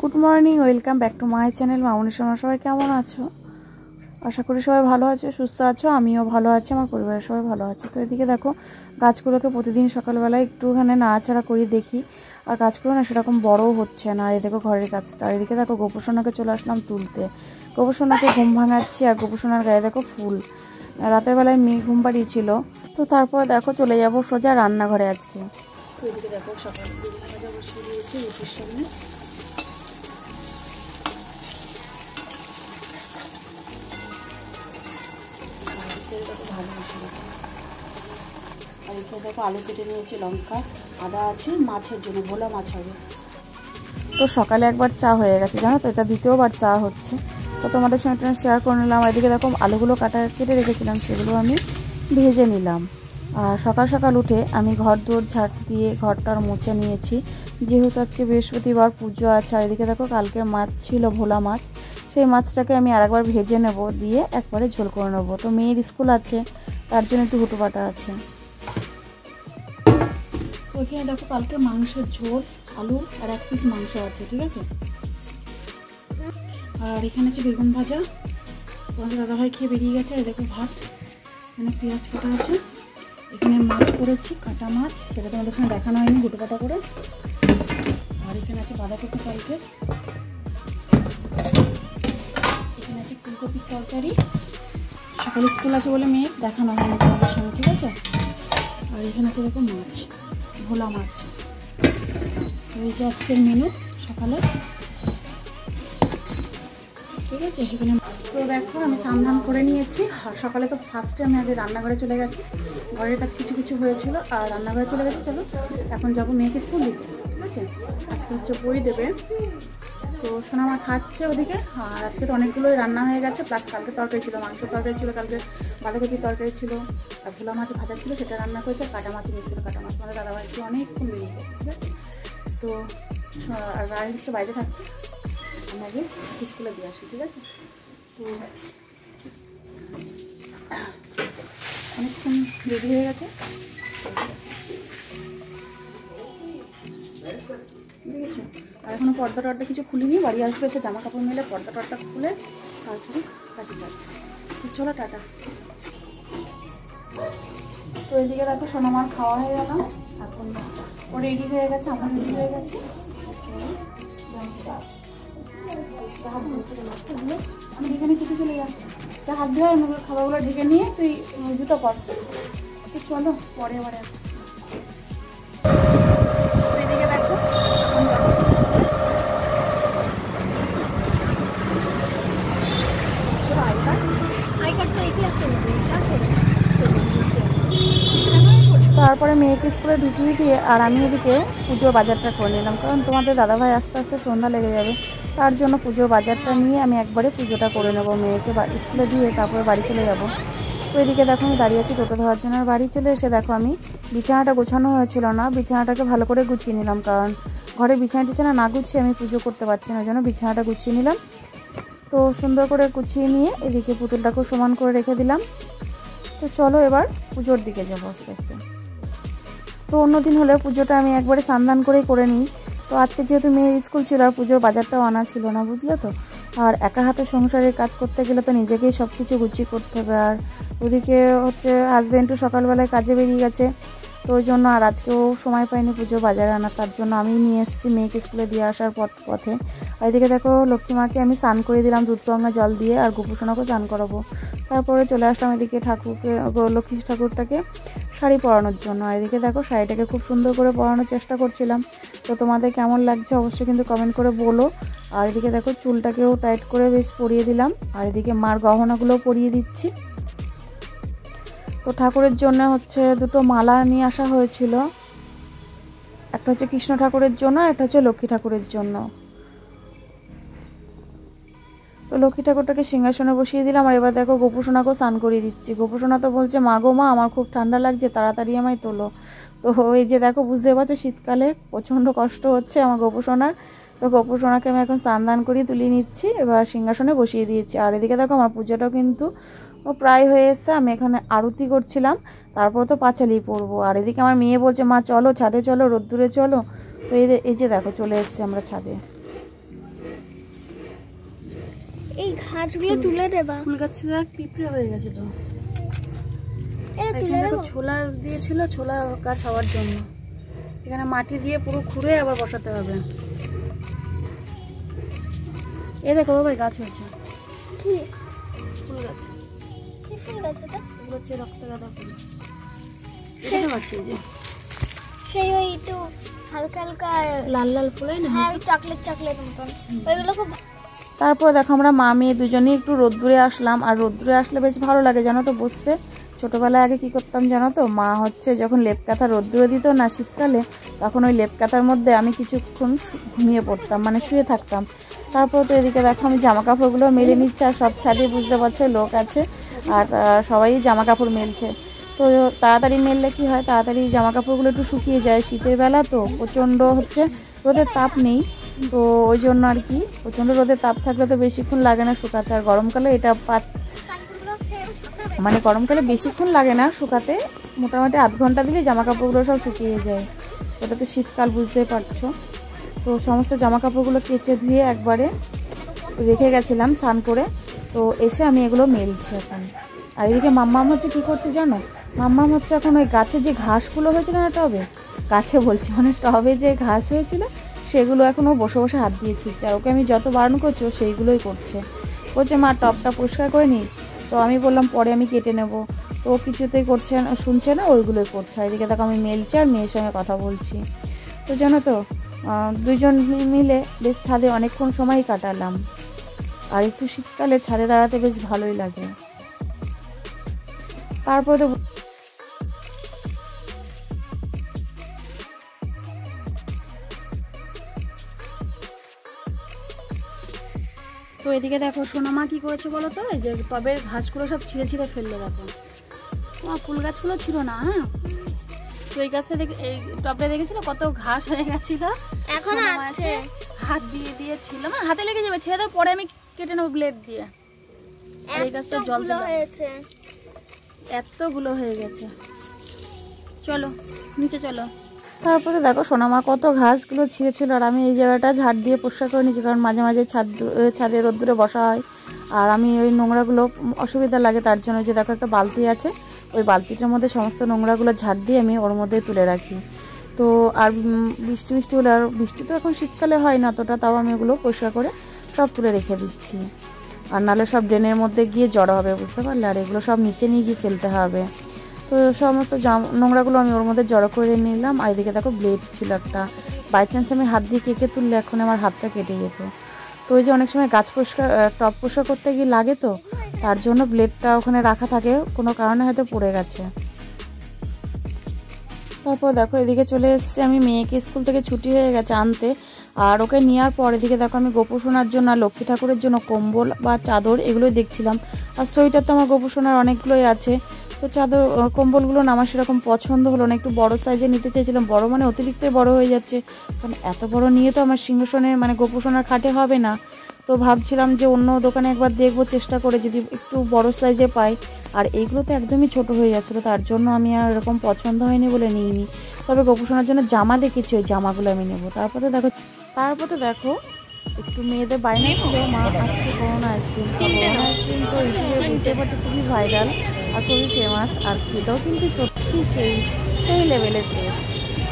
Good morning, welcome back to my channel Mamoni Sona. সবাই কেমন আছো? আশা করি সবাই ভালো আছো, সুস্থ আছো। আমিও ভালো আছি, আমার পরিবারের সবাই ভালো আছে। তো এদিকে দেখো গাছগুলোকে প্রতিদিন সকালবেলায় একটুখানি নাড়াচাড়া করি দেখি, আর গাছগুলো না সেরকম বড়ও হচ্ছে না। আর এই দেখো ঘরের কাজটা, আর এদিকে দেখো গোপসোনাকে চলে আসলাম তুলতে। গোপসোনাকে ঘুম ভাঙাচ্ছি, আর গোপসোনার গায়ে দেখো ফুল। রাতের বেলায় মেয়ে ঘুম পাড়িয়েছিল, তো তারপর দেখো চলে যাবো সোজা রান্নাঘরে আজকে। তো এদিকে দেখো সকালে বেগুন ভাজা বসিয়ে দিয়েছি রুটির সামনে। ভালো বসে গেছে। আর এখানে দেখো আলু কেটে নিয়েছি, লঙ্কা আদা আছে মাছের জন্য, ভোলা মাছ হবে। তো সকালে একবার চা হয়ে গেছে জানো তো, এটা দ্বিতীয়বার চা হচ্ছে। তো তোমাদের সঙ্গে শেয়ার করে নিলাম। এদিকে দেখো আলুগুলো কেটে রেখেছিলাম, সেগুলো আমি ভেজে নিলাম। আর সকাল সকাল উঠে আমি ঘর দৌড় ঝাড় দিয়ে ঘরটার মুছে নিয়েছি, যেহেতু আজকে বৃহস্পতিবার পুজো আছে। আর এদিকে দেখো কালকে মাছ ছিল, ভোলা মাছ, সেই মাছটাকে আমি আরেকবার ভেজে নেব, দিয়ে একবারে ঝোল করে নেবো। তো মেয়ের স্কুল আছে, তার জন্য একটু হুটোপাটা আছে। ওইখানে দেখো কালকে মাংসের ঝোল, আলু আর 1 পিস মাংস আছে, ঠিক আছে। আর এখানে আছে বেগুন ভাজা, তোমাদের দাদাভাই খেয়ে বেরিয়ে গেছে। আর দেখো ভাত, এখানে পেঁয়াজ কাটা আছে, এখানে মাছ করেছি, কাটা মাছ, সেটা তোমাদের সঙ্গে দেখানো হয়নি, হুটোপাটা করে। আর এখানে আছে বাঁধাকপি কালকে, এখানে আছে ফুলকপির তরকারি। সকালে স্কুল আছে বলে মেয়ে দেখানো হয়নি তোমাদের সঙ্গে, ঠিক আছে। আর এখানে আছে দেখো মাছ, ভোলা মাছ। এই যে আজকের মেনু সকালে, ঠিক আছে। এখানে তো দেখো আমি স্নান করে নিয়েছি। আর সকালে তো ফার্স্টে আমি আগে রান্নাঘরে চলে গেছি, ঘরের কাছে কিছু কিছু হয়েছিল, আর রান্নাঘরে চলে গেছি। চলো এখন যাবো মেয়েকে স্কুল দিতে, ঠিক আছে। আজকে হচ্ছে বই দেবে, তো সোনা মা খাচ্ছে ওদিকে। আর আজকে তো অনেকগুলোই রান্না হয়ে গেছে, প্লাস কালকে তরকারি ছিল, মাংসের তরকারি ছিল, কালকে বাঁধাকপির তরকারি ছিল, আর ভোলা মাছ ভাজা ছিল, সেটা রান্না করেছে। কাটা মাছ নিয়েছিল, কাটা মাছ আমাদের দাদাভাই একটু অনেকক্ষণ বেরিয়ে গেছে, ঠিক আছে। তো আর রায় হচ্ছে বাইরে থাকছে, আমি আগে স্কুলে দিয়ে আসি, ঠিক আছে। তো অনেকক্ষণ রেডি হয়ে গেছে, দেখেছো। আর এখনো পর্দা টর্দা কিছু খুলিনি, বাড়ি আসবে এসে জামা কাপড় মেলে পর্দা টর্দা খুলে তারপরে কাজে যাচ্ছে। চলো টাটা। তো এদিকে দেখো সোনামার খাওয়া হয়ে গেল, এখন ও রেডি হয়ে গেছে, আমার রেডি হয়ে গেছে। আমি ঢেকে নিয়ে চেপে চলে যাচ্ছি, যা হাত ধোয়া মুখের খাবারগুলো ঢেকে নিয়ে তুই জুতো পর। তো চলো পরে আবার আসছি। এদিকে দেখো তারপরে মেয়েকে স্কুলে ঢুকিয়ে দিয়ে আর আমি এদিকে পুজোর বাজারটা করে নিলাম, কারণ তোমাদের দাদাভাই আস্তে আস্তে সন্ধ্যা লেগে যাবে, তার জন্য পুজোর বাজারটা নিয়ে আমি একবারে পুজোটা করে নেবো। মেয়েকে স্কুলে দিয়ে তারপরে বাড়ি চলে যাব। তো এদিকে দেখো আমি দাঁড়িয়ে আছি টোটো ধোয়ার জন্য। আর বাড়ি চলে এসে দেখো আমি বিছানাটা গোছানো হয়েছিল না, বিছানাটাকে ভালো করে গুছিয়ে নিলাম, কারণ ঘরে বিছানা না গুছিয়ে আমি পুজো করতে পারছি না, ওই জন্য বিছানাটা গুছিয়ে নিলাম। তো সুন্দর করে গুছিয়ে নিয়ে এদিকে পুতুলটাকেও সমান করে রেখে দিলাম। তো চলো এবার পুজোর দিকে যাবো আস্তে আস্তে। তো অন্যদিন হলে পুজোটা আমি একবারে স্নান করেই করে নিই। তো আজকে যেহেতু মেয়ের স্কুল ছিল আর পুজোর বাজারটাও আনা ছিল না, বুঝলে তো। আর একা হাতে সংসারের কাজ করতে গেলে তো নিজেকেই সব কিছু গুছিয়ে করতে হবে। আর ওদিকে হচ্ছে হাজব্যান্ডও সকালবেলায় কাজে বেরিয়ে গেছে, তো ওই জন্য আর আজকেও সময় পাইনি পুজো বাজারে আনা, তার জন্য আমি নিয়ে এসেছি মেয়েকে স্কুলে দিয়ে আসার পথে। আর এদিকে দেখো লক্ষ্মী মাকে আমি স্নান করে দিলাম দুধ গঙ্গা জল দিয়ে, আর গোপুসোনাকেও স্নান করাবো। তারপরে চলে আসলাম এদিকে লক্ষ্মী ঠাকুরটাকে শাড়ি পরানোর জন্য। আর এদিকে দেখো শাড়িটাকে খুব সুন্দর করে পরানোর চেষ্টা করছিলাম। তো তোমাদের কেমন লাগছে অবশ্যই কিন্তু কমেন্ট করে বলো। আর এদিকে দেখো চুলটাকেও টাইট করে বেশ পরিয়ে দিলাম, আর এদিকে মার গহনাগুলোও পরিয়ে দিচ্ছি। তো ঠাকুরের জন্য হচ্ছে দুটো মালা নিয়ে আসা হয়েছিল, একটা হচ্ছে কৃষ্ণ ঠাকুরের জন্য, একটা হচ্ছে লক্ষ্মী ঠাকুরের জন্য। তো লক্ষ্মী ঠাকুরটাকে সিংহাসনে বসিয়ে দিলাম। আর এবার দেখো গোপুসোনাকেও স্নান করিয়ে দিচ্ছি। গোপুসোনা তো বলছে মা গো মা আমার খুব ঠান্ডা লাগছে, তাড়াতাড়ি আমায় তোলো। তো এই যে দেখো বুঝতে পারছো শীতকালে প্রচণ্ড কষ্ট হচ্ছে আমার গোপুসোনার। তো গোপুসোনাকে আমি এখন স্নান করিয়ে তুলে নিচ্ছি, এবার সিংহাসনে বসিয়ে দিয়েছি। আর এদিকে দেখো আমার পুজোটাও কিন্তু প্রায় হয়ে এসছে, আমি এখানে আরতি করছিলাম, তারপর তো পাঁচালি পড়বো। আর এদিকে আমার মেয়ে বলছে মা চলো ছাদে চলো, রোদ্দুরে চলো। তো এই যে দেখো চলে এসছে আমরা ছাদে। এই ঘাসগুলো তুলে দেবা। ফুল গাছ পিঁপড়ে হয়ে গেছে তো, ছোলা দিয়েছিল, ছোলা গাছ হওয়ার জন্য এখানে মাটি দিয়ে পুরো খুঁড়ে আবার বসাতে হবে। এ দেখো ভাই গাছ হয়েছে, ফুল গাছ। কি ফুল গাছ এটা? ফুল হচ্ছে রক্তগাঁদা ফুল। এটা গাছ এই যে সেই ওই একটু হালকা হালকা লাল লাল ফুল হয় না, হ্যাঁ ওই চকলেট চকলেট মতন, ওইগুলো খুব। তারপর দেখো আমরা মা মেয়ে দুজনেই একটু রোদ্দুরে আসলাম। আর রোদ্দুরে আসলে বেশ ভালো লাগে জানো তো বসতে। ছোটোবেলায় আগে কী করতাম জানো তো, মা হচ্ছে যখন লেপ কাঁথা রোদ্দুরে দিত না শীতকালে, তখন ওই লেপ কাঁথার মধ্যে আমি কিছুক্ষণ ঘুমিয়ে পড়তাম, মানে শুয়ে থাকতাম। তারপর তো এদিকে দেখো আমি জামা কাপড়গুলো মেলে নিচ্ছে, আর সব ছাদে বুঝতে পারছো লোক আছে, আর সবাই জামা কাপড় মেলছে। তো তাড়াতাড়ি মেললে কি হয়, তাড়াতাড়ি জামা কাপড়গুলো একটু শুকিয়ে যায়। শীতের বেলা তো প্রচণ্ড হচ্ছে রোদের তাপ নেই, তো ওই জন্য আর কি প্রচণ্ড রোদের তাপ থাকলে তো বেশিক্ষণ লাগে না শুকাতে। আর গরমকালে এটা মানে গরমকালে বেশিক্ষণ লাগে না শুকাতে, মোটামুটি আধ ঘন্টা দিলে জামা কাপড়গুলো সব শুকিয়ে যায়। ওটা তো শীতকাল বুঝতেই পারছো। তো সমস্ত জামা কাপড়গুলো কেচে ধুয়ে একবারে রেখে গেছিলাম স্নান করে, তো এসে আমি এগুলো মেলছি এখন। আর এদিকে মাম্মাম হচ্ছে কী করছে জানো, মাম্মাম হচ্ছে এখন ওই গাছে যে ঘাসগুলো হয়েছিল না টবে, গাছে বলছি মানে টবে যে ঘাস হয়েছিল সেগুলো এখনও বসে বসে হাত দিয়েছি। আর ওকে আমি যত বারণ করছি ও সেইগুলোই করছে। বলছে মা টবটা পরিষ্কার করে নিই, তো আমি বললাম পরে আমি কেটে নেব। তো ও কিছুতেই করছে না, শুনছে না, ওইগুলোই করছে। এদিকে দেখো আমি মেলছি আর মেয়ের সঙ্গে কথা বলছি। তো জানো তো দুইজন মিলে বেশ ছাদে অনেকক্ষণ সময়ই কাটালাম। আর একটু শীতকালে ছাদে দাঁড়াতে বেশ ভালোই লাগে। তারপরে তো এদিকে দেখো সোনামা কি করেছে বলো তো, এই যে টবের ঘাসগুলো সব ছিঁড়ে ছিঁড়ে ফেললো। দেখো তোমার ফুল গাছগুলো ছিল না, হ্যাঁ তো এই গাছটা এই টবটা দেখেছিল কত ঘাস হয়ে গেছিল, এখন আছে হাত দিয়ে দিয়েছিল, না হাতে লেগে যাবে, ছেড়ে দাও পরে আমি কেটে নেবো ব্লেড দিয়ে। এই গাছটা জল হয়েছে, এতগুলো হয়ে গেছে। চলো নিচে চলো। তারপরে দেখো সোনামা কত ঘাসগুলো ছিঁড়েছিল, আর আমি এই জায়গাটা ঝাড় দিয়ে পরিষ্কার করে নিয়েছি, কারণ মাঝে মাঝে ছাদে রোদ্দুরে বসা হয় আর আমি ওই নোংরাগুলো অসুবিধা লাগে, তার জন্য যে দেখো একটা বালতি আছে, ওই বালতিটার মধ্যে সমস্ত নোংরাগুলো ঝাড় দিয়ে আমি ওর মধ্যে তুলে রাখি। তো আর বৃষ্টি হলে, আর বৃষ্টি তো এখন শীতকালে হয় না অতটা, তাও আমি ওগুলো পরিষ্কার করে সব তুলে রেখে দিচ্ছি। আর নাহলে সব ড্রেনের মধ্যে গিয়ে জড়ো হবে, বুঝতে পারলে, আর এগুলো সব নিচে নিয়ে গিয়ে ফেলতে হবে। তো সমস্ত নোংরাগুলো আমি ওর মধ্যে জড়ো করে নিলাম। আর এদিকে দেখো ব্লেড ছিল একটা, বাই চান্স আমি হাত দিয়ে কেটে তুললে এখন আমার হাতটা কেটে যেত। তো ওই যে অনেক সময় গাছ পরিষ্কার টব পরিষ্কার করতে গিয়ে লাগে, তো তার জন্য ব্লেডটা ওখানে রাখা থাকে, কোনো কারণে হয়তো পড়ে গেছে। তারপর দেখো এদিকে চলে এসেছি আমি, মেয়েকে স্কুল থেকে ছুটি হয়ে গেছে আনতে, আর ওকে নেওয়ার পর এদিকে দেখো আমি গোপুসোনার জন্য আর লক্ষ্মী ঠাকুরের জন্য কম্বল বা চাদর এগুলোই দেখছিলাম। আর সোয়েটার তো আমার গোপুসোনার অনেকগুলোই আছে, তো চাদর কম্বলগুলো না আমার সেরকম পছন্দ হলো না, একটু বড় সাইজে নিতে চেয়েছিলাম। বড় মানে অতিরিক্তই বড় হয়ে যাচ্ছে, কারণ এত বড় নিয়ে তো আমার সিংহাসনে মানে গোপুসোনার খাটে হবে না। তো ভাবছিলাম যে অন্য দোকানে একবার দেখবো চেষ্টা করে, যদি একটু বড় সাইজে পাই। আর এইগুলো তো একদমই ছোট হয়ে যাচ্ছিলো, তার জন্য আমি আর এরকম পছন্দ হয়নি বলে নিইনি। তবে গোপুসোনার জন্য জামা দেখেছি, ওই জামাগুলো আমি নেবো। তারপর তো দেখো একটু মেয়েদের বায়না ছিল, মা আজকে করোনা আইসক্রিম, আইসক্রিম তো ইউটিউবে বুঝতে পারছি খুবই ভাইরাল আর খুবই ফেমাস, আর খেতেও কিন্তু সত্যি সেই লেভেলের টেস্ট।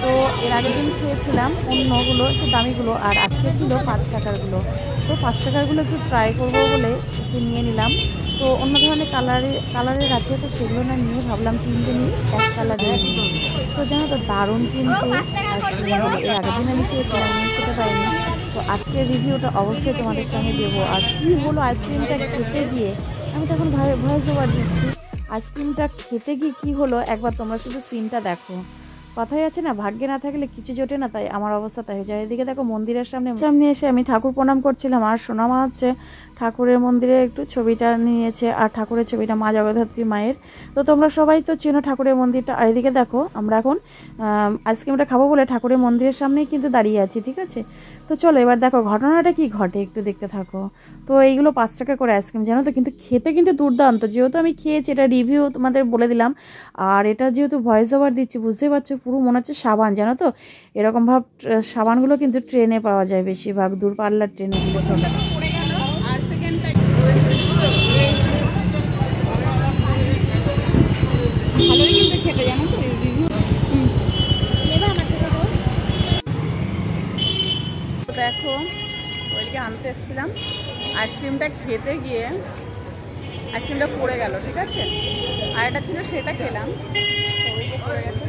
তো এর আগের দিন খেয়েছিলাম অন্যগুলো একটু দামিগুলো, আর আজকে ছিল 5 টাকারগুলো। তো 5 টাকারগুলো একটু ট্রাই করবো বলে একটু নিয়ে নিলাম। তো অন্য ধরনের কালারের আছে, তো সেগুলো না নিয়ে ভাবলাম 3টে নিই, এক কালারের। তো জানো তো দারুণ কিন্তু আইসক্রিমগুলো, এর আগের দিন আমি খেয়েছিলাম, আমি খেতে পারিনি। তো আজকের রিভিউটা অবশ্যই তোমাদের সঙ্গে দেবো। আর কী হলো আইসক্রিমটা খেতে গিয়ে, আমি তখন ভয়েস ওভার দিচ্ছি, আইসক্রিমটা খেতে গিয়ে কী হলো একবার তোমরা শুধু সিনটা দেখো। কথাই আছে না, ভাগ্যে না থাকলে কিছু জোটে না, তাই আমার অবস্থা তাই হয়ে যায়। এদিকে দেখো মন্দিরের সামনে এসে আমি ঠাকুর প্রণাম করছিলাম, আর সোনামা হচ্ছে ঠাকুরের মন্দিরে একটু ছবিটা নিয়েছে, আর ঠাকুরের ছবিটা মা জগদ্ধাত্রী মায়ের। তো তোমরা সবাই তো চেনো ঠাকুরের মন্দিরটা। আর এদিকে দেখো আমরা এখন আইসক্রিমটা খাবো বলে ঠাকুরের মন্দিরের সামনেই কিন্তু দাঁড়িয়ে আছি, ঠিক আছে। তো চলো এবার দেখো ঘটনাটা কি ঘটে একটু দেখতে থাকো। তো এইগুলো 5 টাকা করে আইসক্রিম, জানো তো, কিন্তু খেতে কিন্তু দুর্দান্ত। যেহেতু আমি খেয়েছি, এটা রিভিউ তোমাদের বলে দিলাম। আর এটা যেহেতু ভয়েস ওভার দিচ্ছি, বুঝতেই পারছো পুরো মনে হচ্ছে সাবান, জানো তো। এরকম ভাব সাবানগুলো কিন্তু ট্রেনে পাওয়া যায়, বেশিরভাগ দূরপাল্লার ট্রেনে। ভালোই কিন্তু খেতে, জানো তো রিভিউ। নেবা আমার থেকে রোজ? তো দেখো ওইদিকে আনতে এসেছিলাম, আইসক্রিমটা খেতে গিয়ে আইসক্রিমটা পড়ে গেল, ঠিক আছে, আর একটা ছিল সেটা খেলাম, ওই যে পড়ে গেছে।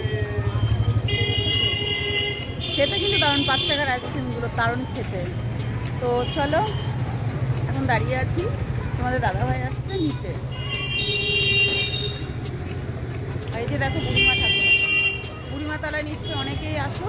খেতে কিন্তু দারুণ, 5 টাকার আইসক্রিমগুলো দারুণ খেতে। তো চলো এখন দাঁড়িয়ে আছি, তোমাদের দাদাভাই আসছে নিতে। আর এই যে দেখো বুড়িমা ঠাকুর, বুড়িমা তলায় নিশ্চয়ই অনেকেই আসো।